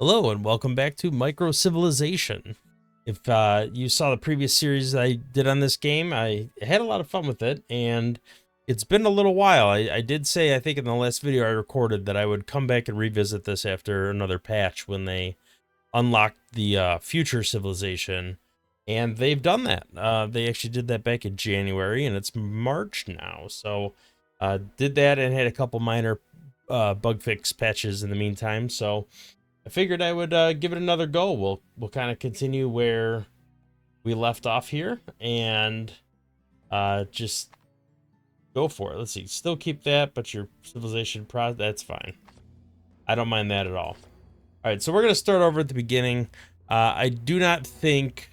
Hello and welcome back to Microcivilization. If you saw the previous series I did on this game, I had a lot of fun with it, and it's been a little while. I did say, I think in the last video I recorded, that I would come back and revisit this after another patch when they unlocked the future civilization, and they've done that. They actually did that back in January, and it's March now, so did that and had a couple minor bug fix patches in the meantime, so I figured I would give it another go. We'll kind of continue where we left off here and just go for it. Let's see. Still keep that, but your civilization that's fine. I don't mind that at all. All right, so we're gonna start over at the beginning. I do not think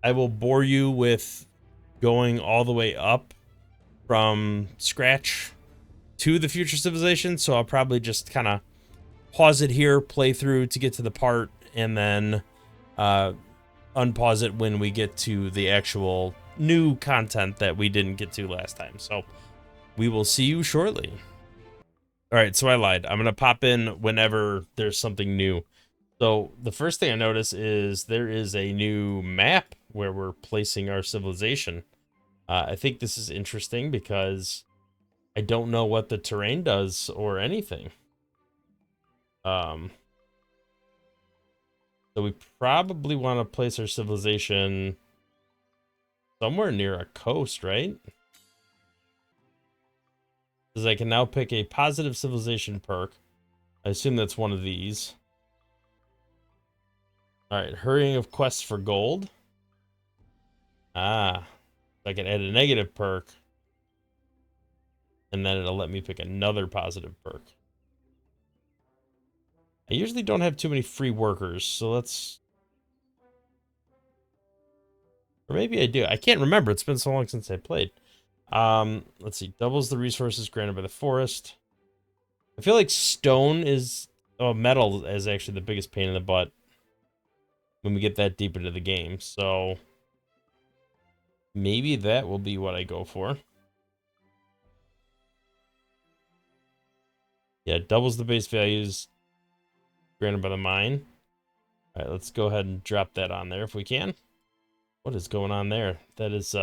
I will bore you with going all the way up from scratch to the future civilization, so I'll probably just kind of pause it here, play through to get to the part, and then unpause it when we get to the actual new content that we didn't get to last time. So we will see you shortly. All right, so I lied. I'm going to pop in whenever there's something new. So the first thing I notice is there is a new map where we're placing our civilization. I think this is interesting because I don't know what the terrain does or anything. So we probably want to place our civilization somewhere near a coast, right? Because I can now pick a positive civilization perk. I assume that's one of these. All right, hurrying of quests for gold. I can add a negative perk, and then it'll let me pick another positive perk. I usually don't have too many free workers, so let's... Or maybe I do. I can't remember. It's been so long since I played. Let's see. Doubles the resources granted by the forest. I feel like stone is... Oh, metal is actually the biggest pain in the butt when we get that deep into the game. So maybe that will be what I go for. Yeah, doubles the base values granted by the mine. All right, let's go ahead and drop that on there if we can. What is going on there? That is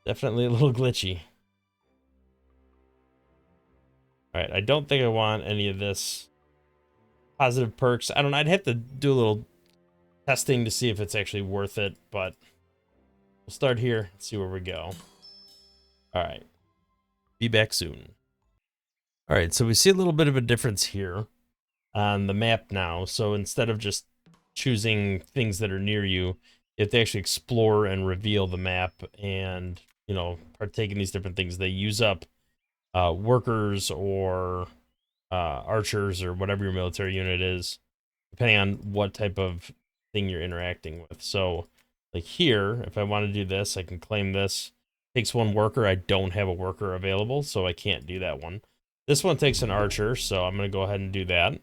definitely a little glitchy. All right, I don't think I want any of this positive perks. I don't know. I'd have to do a little testing to see if it's actually worth it, but we'll start here and see where we go. All right. Be back soon. All right, so we see a little bit of a difference here on the map now. So instead of just choosing things that are near you, you have to actually explore and reveal the map and, you know, partake in these different things. They use up workers or archers or whatever your military unit is, depending on what type of thing you're interacting with. So like here, if I want to do this, I can claim this. Takes one worker. I don't have a worker available, so I can't do that one. This one takes an archer, so I'm going to go ahead and do that.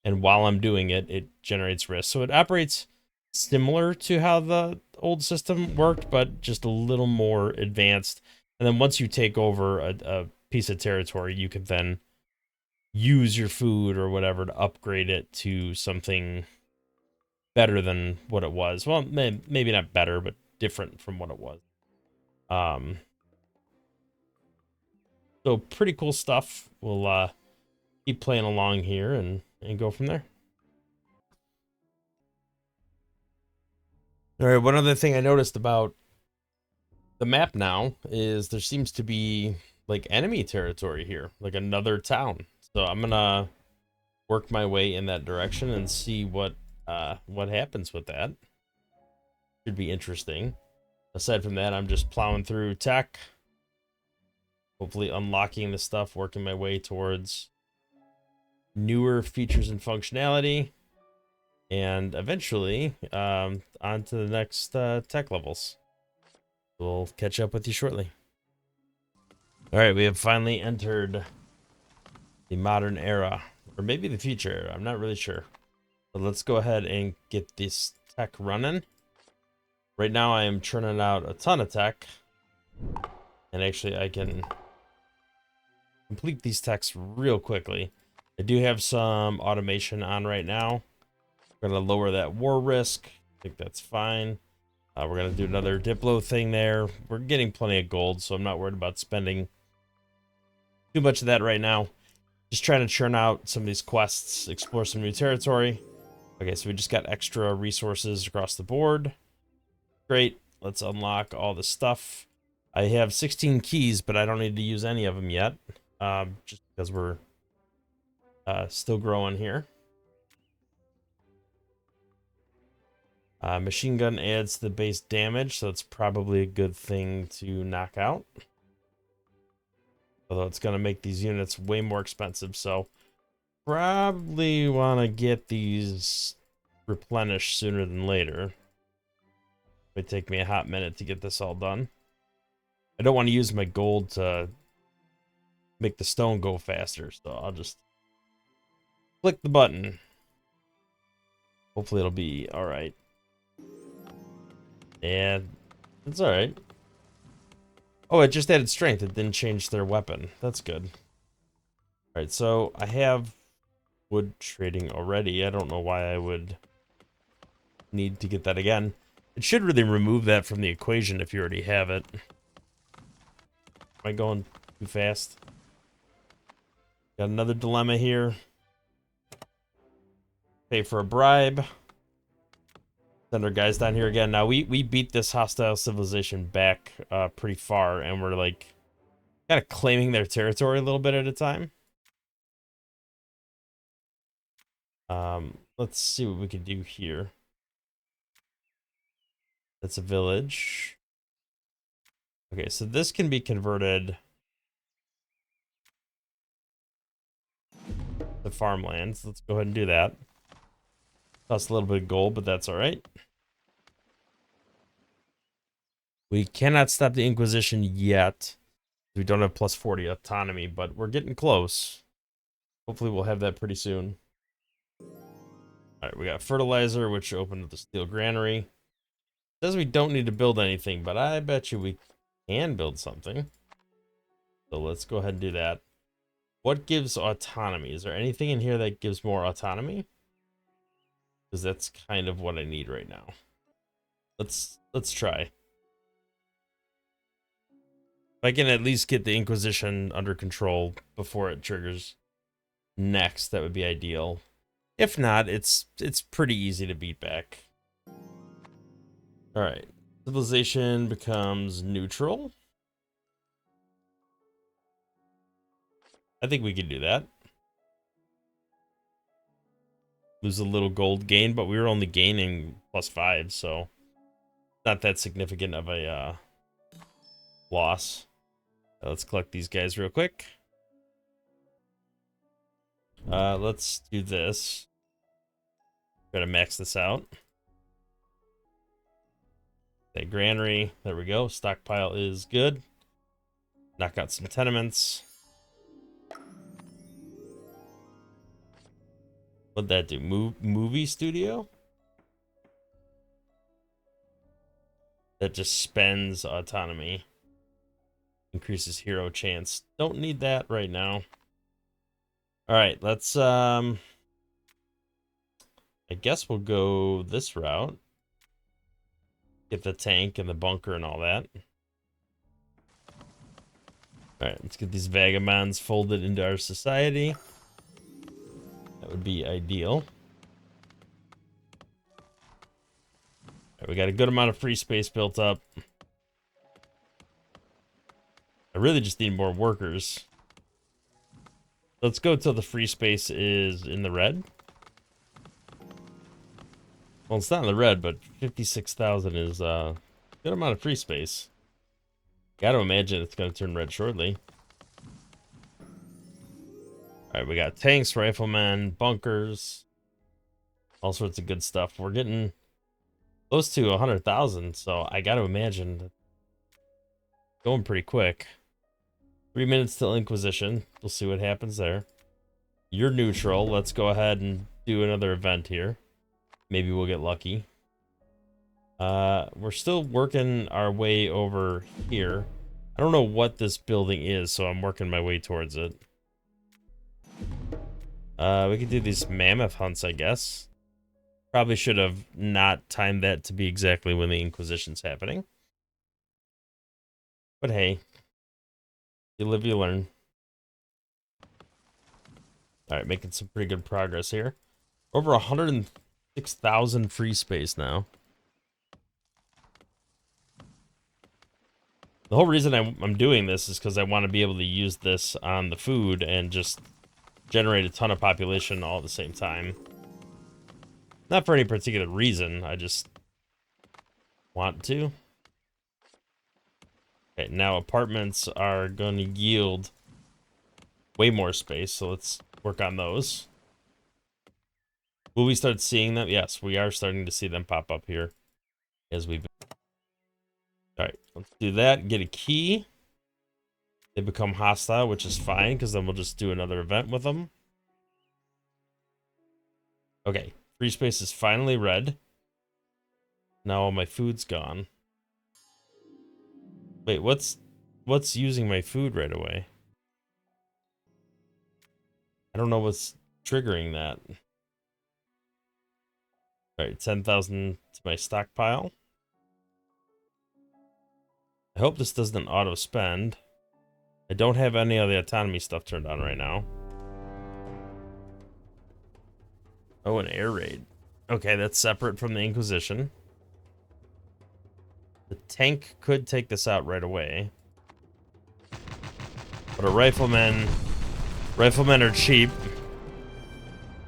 And while I'm doing it, it generates risk. So it operates similar to how the old system worked, but just a little more advanced. And then once you take over a piece of territory, you can then use your food or whatever to upgrade it to something better than what it was. Well, maybe not better, but different from what it was. So pretty cool stuff. We'll keep playing along here and go from there. All right, one other thing I noticed about the map now is there seems to be like enemy territory here, like another town. So I'm gonna work my way in that direction and see what happens with that. Should be interesting. Aside from that, I'm just plowing through tech, hopefully unlocking the stuff, working my way towards newer features and functionality, and eventually on to the next tech levels. We'll catch up with you shortly. All right, we have finally entered the modern era, or maybe the future era. I'm not really sure. But let's go ahead and get this tech running. Right now I am churning out a ton of tech, and actually I can complete these techs real quickly. I do have some automation on right now. We're going to lower that war risk. I think that's fine. We're going to do another Diplo thing there. We're getting plenty of gold, so I'm not worried about spending too much of that right now. Just trying to churn out some of these quests, explore some new territory. Okay, so we just got extra resources across the board. Great. Let's unlock all the stuff. I have 16 keys, but I don't need to use any of them yet. Just because we're still growing here. Machine gun adds to the base damage, so it's probably a good thing to knock out. Although it's going to make these units way more expensive, so probably want to get these replenished sooner than later. It take me a hot minute to get this all done. I don't want to use my gold to make the stone go faster, so I'll just click the button. Hopefully it'll be all right. And it's all right. Oh, it just added strength. It didn't change their weapon. That's good. All right, so I have wood trading already. I don't know why I would need to get that again. It should really remove that from the equation if you already have it. Am I going too fast? Got another dilemma here. Pay for a bribe. Send our guys down here again. Now, we beat this hostile civilization back pretty far, and we're, like, kind of claiming their territory a little bit at a time. Let's see what we can do here. That's a village. Okay, so this can be converted to farmlands. Let's go ahead and do that. Costs a little bit of gold, but that's all right. We cannot stop the Inquisition yet. We don't have plus 40 autonomy, but we're getting close. Hopefully we'll have that pretty soon. All right, we got fertilizer, which opened up the steel granary. It says we don't need to build anything, but I bet you we can build something. So let's go ahead and do that. What gives autonomy? Is there anything in here that gives more autonomy? Because that's kind of what I need right now. Let's try. If I can at least get the Inquisition under control before it triggers next, that would be ideal. If not, it's pretty easy to beat back. All right, civilization becomes neutral. I think we can do that. Lose a little gold gain, but we were only gaining plus 5, so not that significant of a loss. Let's collect these guys real quick. Let's do this. Gotta max this out. The granary, there we go. Stockpile is good. Knock out some tenements. What'd that do? Movie studio? That just spends autonomy. Increases hero chance. Don't need that right now. Alright, let's I guess we'll go this route. Get the tank and the bunker and all that. Alright, let's get these vagabonds folded into our society. That would be ideal. Right, we got a good amount of free space built up. I really just need more workers. Let's go till the free space is in the red. Well, it's not in the red, but 56,000 is a good amount of free space. Gotta imagine it's gonna turn red shortly. Alright, we got tanks, riflemen, bunkers, all sorts of good stuff. We're getting close to 100,000, so I gotta imagine going pretty quick. 3 minutes till Inquisition. We'll see what happens there. You're neutral. Let's go ahead and do another event here. Maybe we'll get lucky. We're still working our way over here. I don't know what this building is, so I'm working my way towards it. We could do these mammoth hunts, I guess. Probably should have not timed that to be exactly when the Inquisition's happening. But hey, you live, you learn. Alright, making some pretty good progress here. Over 106,000 free space now. The whole reason I'm doing this is because I want to be able to use this on the food and just generate a ton of population all at the same time. Not for any particular reason, I just want to. Okay, now apartments are going to yield way more space, so let's work on those. Will we start seeing them? Yes, we are starting to see them pop up here as we... Alright, let's do that. Get a key. They become hostile, which is fine, because then we'll just do another event with them. Okay, free space is finally red. Now all my food's gone. Wait, what's using my food right away? I don't know what's triggering that. Alright, 10,000 to my stockpile. I hope this doesn't auto-spend. I don't have any of the autonomy stuff turned on right now. Oh, an air raid. Okay, that's separate from the Inquisition. The tank could take this out right away. But a rifleman are cheap.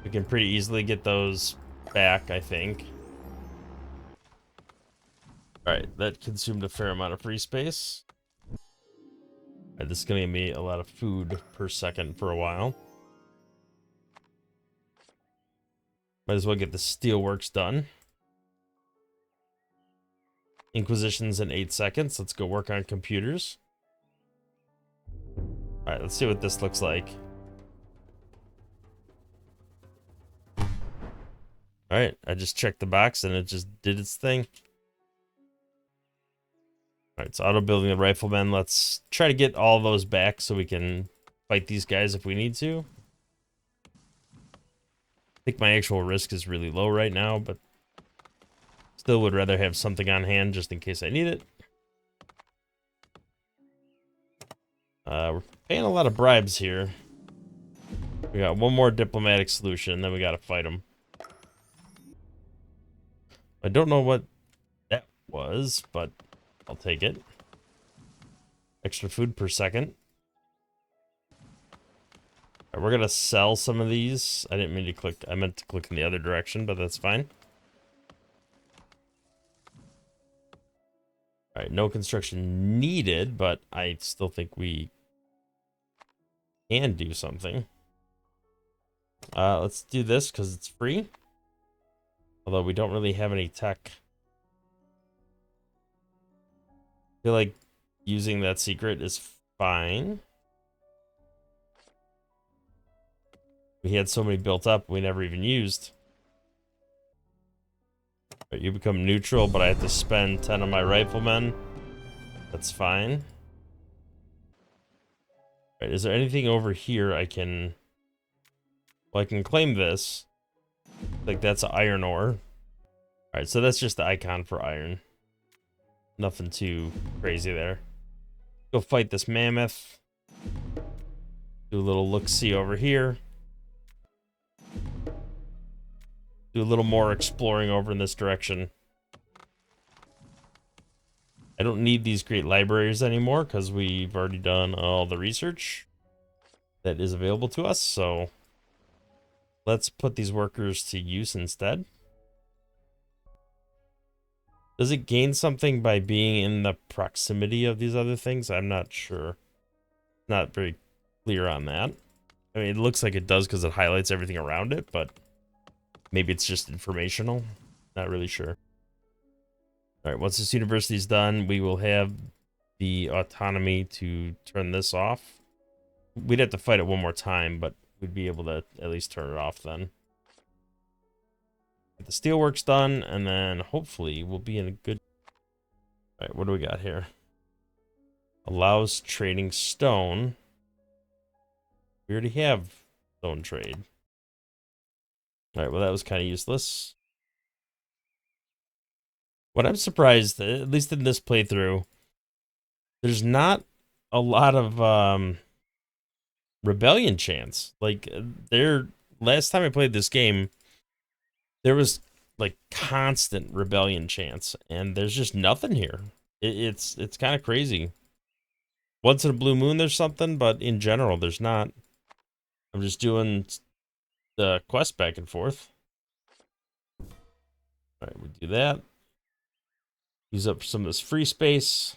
We can pretty easily get those back, I think. Alright, that consumed a fair amount of free space. Alright, this is gonna give me a lot of food per second for a while. Might as well get the steelworks done. Inquisition's in 8 seconds. Let's go work on computers. Alright, let's see what this looks like. Alright, I just checked the box and it just did its thing. Alright, so auto building the riflemen. Let's try to get all those back so we can fight these guys if we need to. I think my actual risk is really low right now, but still would rather have something on hand just in case I need it. We're paying a lot of bribes here. We got one more diplomatic solution, then we gotta fight them. I don't know what that was, but I'll take it. Extra food per second. Right, we're gonna sell some of these. I didn't mean to click. I meant to click in the other direction, but that's fine. Alright, no construction needed, but I still think we can do something. Let's do this because it's free. Although we don't really have any tech. I feel like using that secret is fine. We had so many built up we never even used. Right, you become neutral, but I have to spend 10 of my riflemen. That's fine. Right, is there anything over here I can... Well, I can claim this. Like, that's iron ore. Alright, so that's just the icon for iron. Nothing too crazy there. Go fight this mammoth. Do a little look-see over here. Do a little more exploring over in this direction. I don't need these great libraries anymore because we've already done all the research that is available to us, so let's put these workers to use instead. Does it gain something by being in the proximity of these other things? I'm not sure. Not very clear on that. I mean, it looks like it does because it highlights everything around it, but maybe it's just informational. Not really sure. All right, once this university is done, we will have the autonomy to turn this off. We'd have to fight it one more time, but we'd be able to at least turn it off then. Get the steelworks done, and then hopefully we'll be in a good... All right, what do we got here? Allows trading stone. We already have stone trade. All right, well, that was kind of useless. What I'm surprised, at least in this playthrough, there's not a lot of rebellion chance. Like, last time I played this game, there was like constant rebellion chance, and there's just nothing here. It's kind of crazy. Once in a blue moon, there's something, but in general, there's not. I'm just doing the quest back and forth. All right, we do that. Use up some of this free space.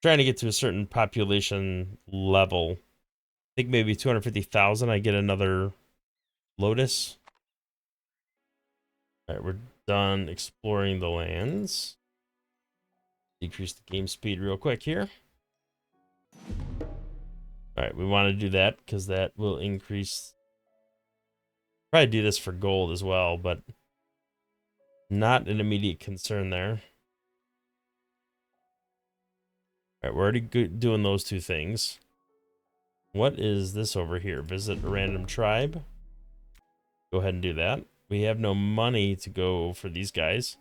Trying to get to a certain population level. I think maybe 250,000. I get another Lotus. All right, we're done exploring the lands. Decrease the game speed real quick here. All right, we want to do that because that will increase. Probably do this for gold as well, but not an immediate concern there. All right, we're already doing those two things. What is this over here? Visit a random tribe. Go ahead and do that. We have no money to go for these guys.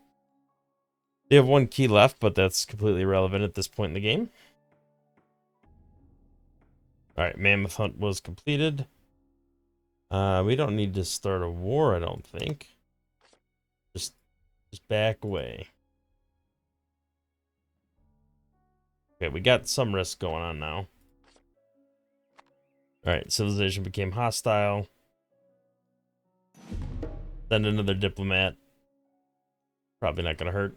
They have one key left, but that's completely irrelevant at this point in the game. All right, Mammoth Hunt was completed. We don't need to start a war, I don't think. Just back away. Okay, we got some risk going on now. All right, civilization became hostile. Send another diplomat. Probably not going to hurt.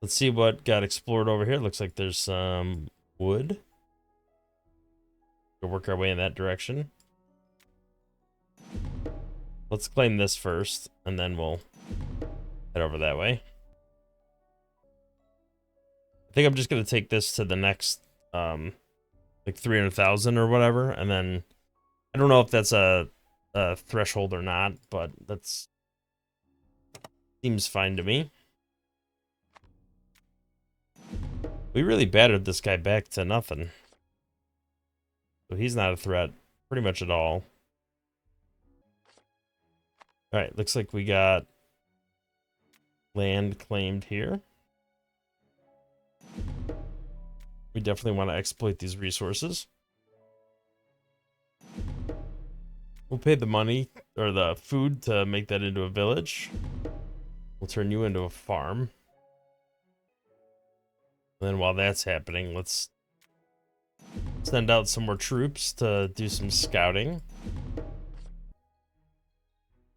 Let's see what got explored over here. Looks like there's some wood. We'll work our way in that direction. Let's claim this first, and then we'll head over that way. I think I'm just going to take this to the next, like 300,000 or whatever, and then I don't know if that's a threshold or not, but that's seems fine to me. We really battered this guy back to nothing. So he's not a threat pretty much at all. All right, looks like we got land claimed here. We definitely want to exploit these resources. We'll pay the money or the food to make that into a village. We'll turn you into a farm. And then while that's happening, let's send out some more troops to do some scouting.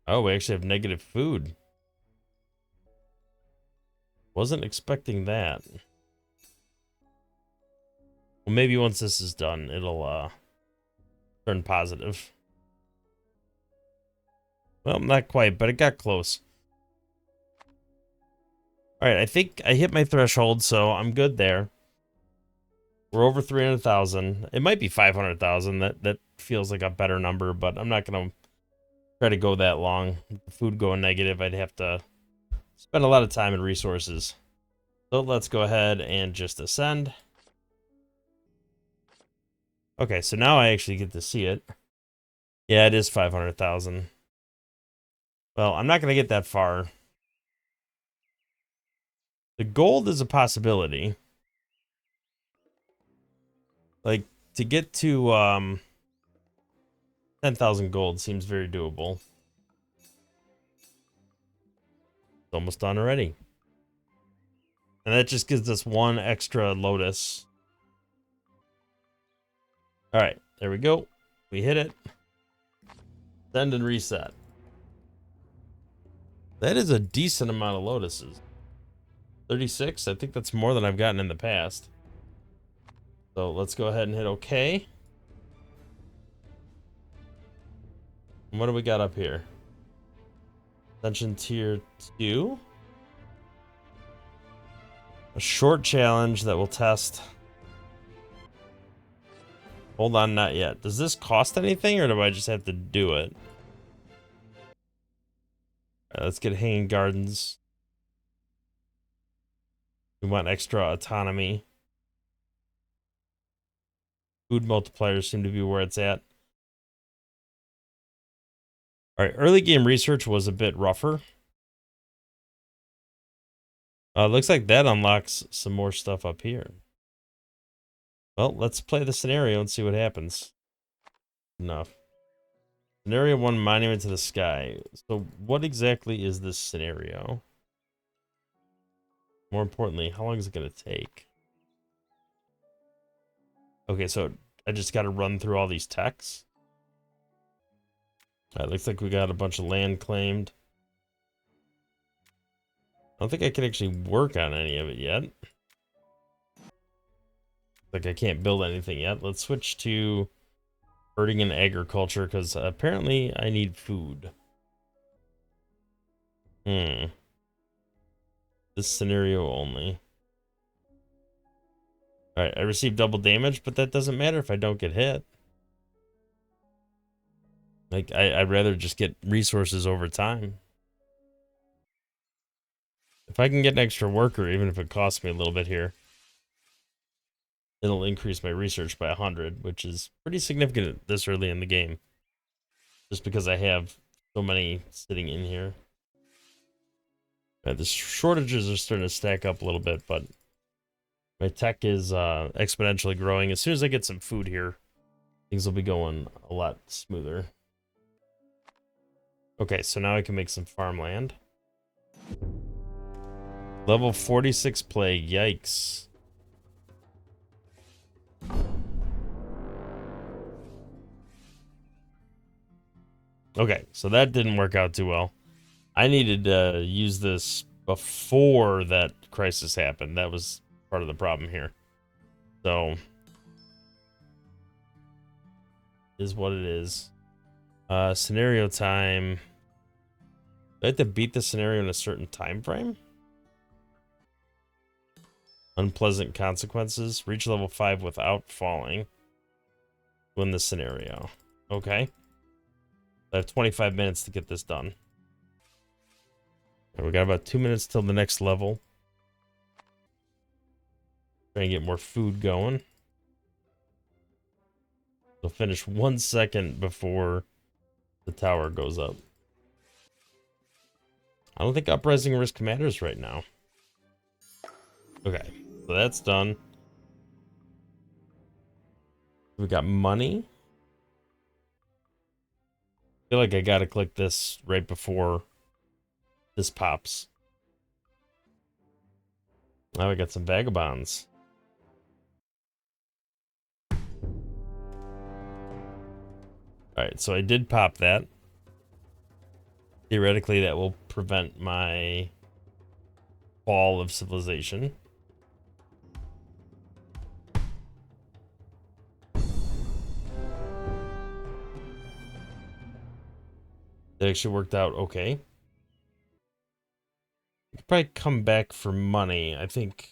Oh, we actually have negative food. Wasn't expecting that. Well, maybe once this is done, it'll turn positive. Well, not quite, but it got close. All right, I think I hit my threshold, so I'm good there. We're over 300,000. It might be 500,000. That feels like a better number, but I'm not going to try to go that long. With the food going negative, I'd have to spend a lot of time and resources. So let's go ahead and just ascend. Okay, so now I actually get to see it. Yeah, it is 500,000. Well, I'm not going to get that far. The gold is a possibility. Like, to get to 10,000 gold seems very doable. It's almost done already. And that just gives us one extra Lotus. All right, there we go. We hit it. Send and reset. That is a decent amount of Lotuses. 36? I think that's more than I've gotten in the past. So let's go ahead and hit OK. And what do we got up here? Ascension tier 2. A short challenge that will test. Hold on, not yet. Does this cost anything, or do I just have to do it? All right, let's get Hanging Gardens. We want extra autonomy. Food multipliers seem to be where it's at. All right, early game research was a bit rougher. Looks like that unlocks some more stuff up here. Well, let's play the scenario and see what happens. Enough. Scenario 1, Monument to the Sky. So what exactly is this scenario? More importantly, how long is it going to take? Okay, so I just got to run through all these texts. All right, looks like we got a bunch of land claimed. I don't think I can actually work on any of it yet. Like I can't build anything yet. Let's switch to herding and agriculture because apparently I need food. This scenario only. All right, I received double damage, but that doesn't matter if I don't get hit. Like I'd rather just get resources over time. If I can get an extra worker, even if it costs me a little bit here, it'll increase my research by 100, which is pretty significant this early in the game. Just because I have so many sitting in here. The shortages are starting to stack up a little bit, but my tech is exponentially growing. As soon as I get some food here, things will be going a lot smoother. Okay, so now I can make some farmland. Level 46 plague, yikes. Okay, so that didn't work out too well. I needed to use this before that crisis happened. That was part of the problem here. So, is what it is. Scenario time. Do I have to beat the scenario in a certain time frame? Unpleasant consequences. Reach level 5 without falling. Win the scenario. Okay. I have 25 minutes to get this done. And we got about 2 minutes till the next level. Try and get more food going. We'll finish 1 second before the tower goes up. I don't think uprising risk matters right now. Okay, so that's done. We got money. I feel like I gotta click this right before this pops. Now we got some vagabonds. Alright, so I did pop that. Theoretically, that will prevent my fall of civilization. That actually worked out okay. I could probably come back for money. I think...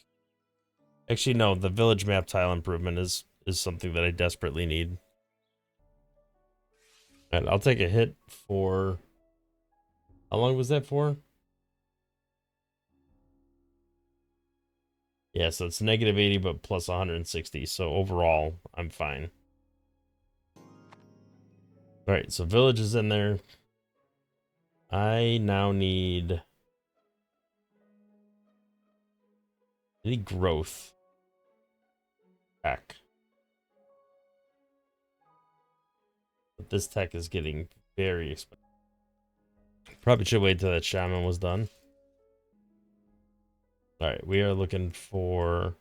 Actually, no, the village map tile improvement is something that I desperately need. And I'll take a hit for... How long was that for? Yeah, so it's negative 80, but plus 160. So overall, I'm fine. All right, so village is in there. I now need growth. Tech. But this tech is getting very expensive. Probably should wait till that shaman was done. All right, we are looking for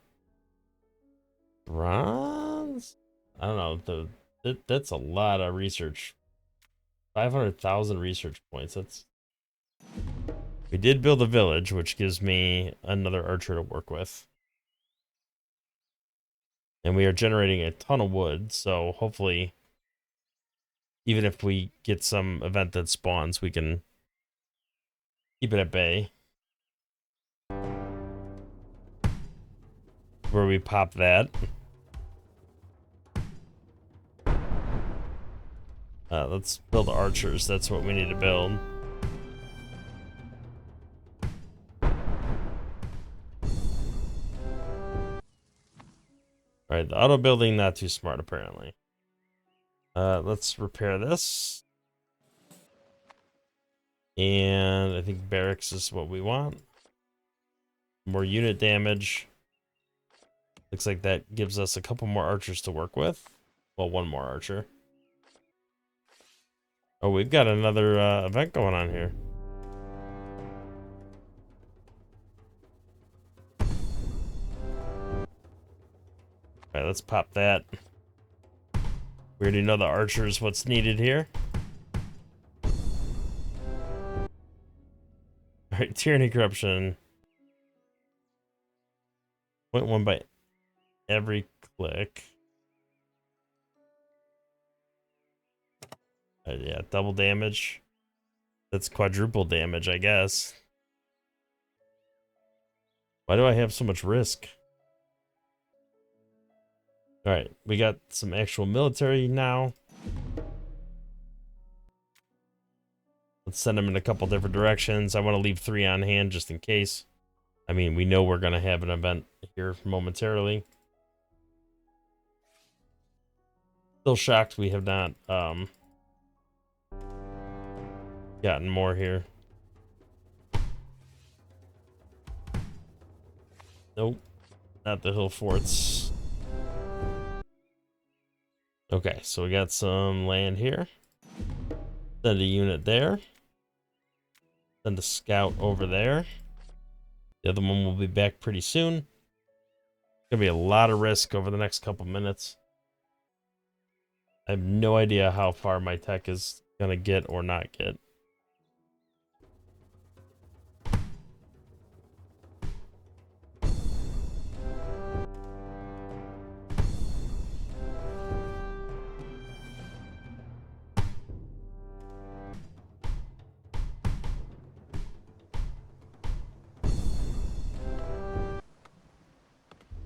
bronze. I don't know. That's a lot of research. 500,000 research points. We did build a village, which gives me another archer to work with. And we are generating a ton of wood, so hopefully, even if we get some event that spawns, we can keep it at bay. Where we pop that. Let's build archers. That's what we need to build. Alright, the auto building, not too smart, apparently. Let's repair this. And I think barracks is what we want. More unit damage. Looks like that gives us a couple more archers to work with. Well, one more archer. Oh, we've got another event going on here. Alright, let's pop that. We already know the archers, what's needed here. Alright, tyranny corruption. 0.1 by every click. Yeah, double damage. That's quadruple damage, I guess. Why do I have so much risk? Alright, we got some actual military now. Let's send them in a couple different directions. I want to leave 3 on hand just in case. I mean, we know we're going to have an event here momentarily. Still shocked we have not gotten more here. Nope, not the hill forts. Okay, so we got some land here. Send a unit there. Send a scout over there. The other one will be back pretty soon. Gonna be a lot of risk over the next couple minutes. I have no idea how far my tech is gonna get or not get.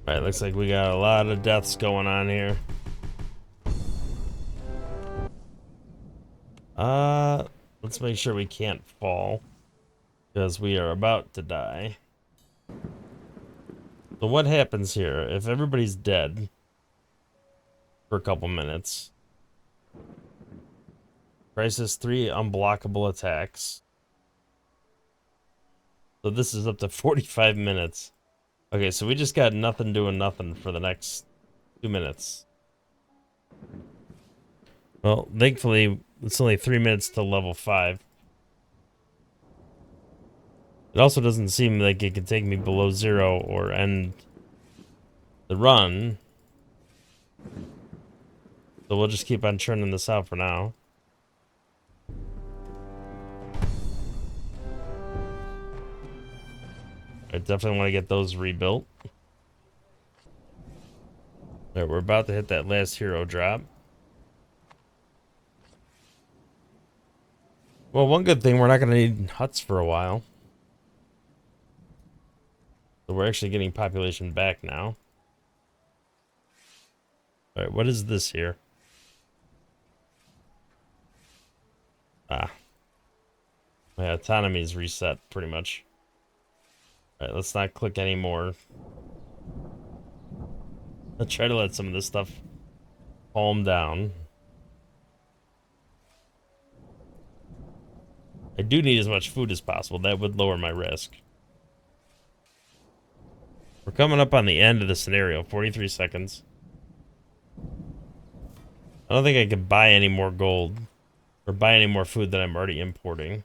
Alright, looks like we got a lot of deaths going on here. Let's make sure we can't fall, because we are about to die. So what happens here if everybody's dead for a couple minutes? Crisis 3 unblockable attacks. So this is up to 45 minutes. Okay, so we just got nothing doing nothing for the next 2 minutes. Well, thankfully, it's only 3 minutes to level 5. It also doesn't seem like it can take me below 0 or end the run. So we'll just keep on churning this out for now. I definitely want to get those rebuilt. Alright, we're about to hit that last hero drop. Well, one good thing, we're not going to need huts for a while. So we're actually getting population back now. Alright, what is this here? Ah. My autonomy is reset, pretty much. Alright, let's not click anymore. Let's try to let some of this stuff calm down. I do need as much food as possible. That would lower my risk. We're coming up on the end of the scenario. 43 seconds. I don't think I can buy any more gold. Or buy any more food that I'm already importing.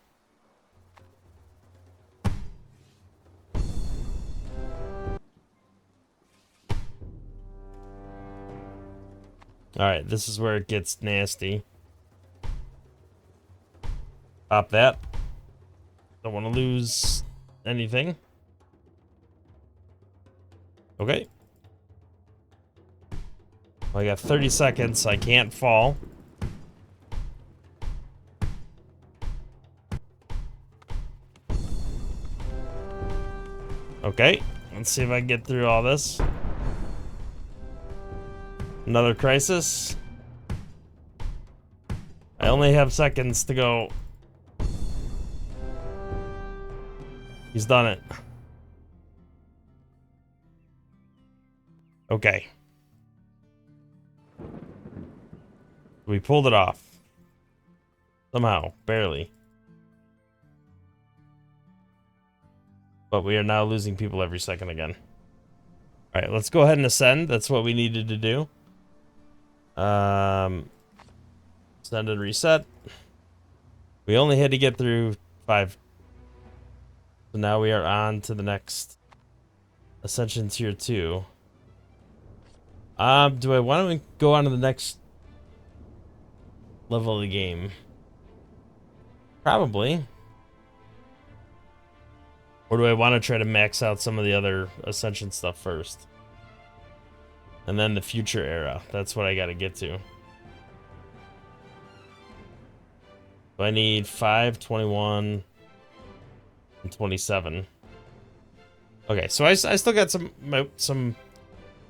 Alright, this is where it gets nasty. Pop that. Don't want to lose anything. Okay. Well, I got 30 seconds. I can't fall. Okay. Let's see if I can get through all this. Another crisis. I only have seconds to go. He's done it. Okay. We pulled it off. Somehow. Barely. but we are now losing people every second again. All right, let's go ahead and ascend. That's what we needed to do. Ascend and reset. We only had to get through 5. So now we are on to the next Ascension Tier 2. Do I want to go on to the next level of the game? Probably. Or do I want to try to max out some of the other Ascension stuff first? And then the future era. That's what I got to get to. So I need 5, 21, and 27. Okay, so I still got some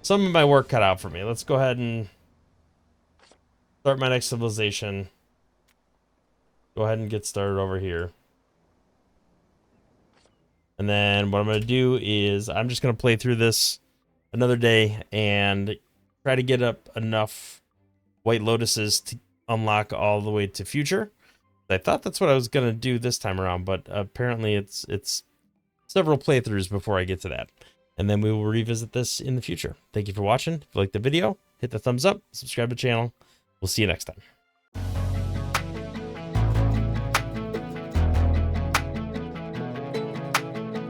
of my work cut out for me. Let's go ahead and start my next civilization. Go ahead and get started over here. And then what I'm going to do is I'm just going to play through this another day and try to get up enough White Lotuses to unlock all the way to future. I thought that's what I was going to do this time around, but apparently it's several playthroughs before I get to that. And then we will revisit this in the future. Thank you for watching. If you liked the video, hit the thumbs up, subscribe to the channel. We'll see you next time.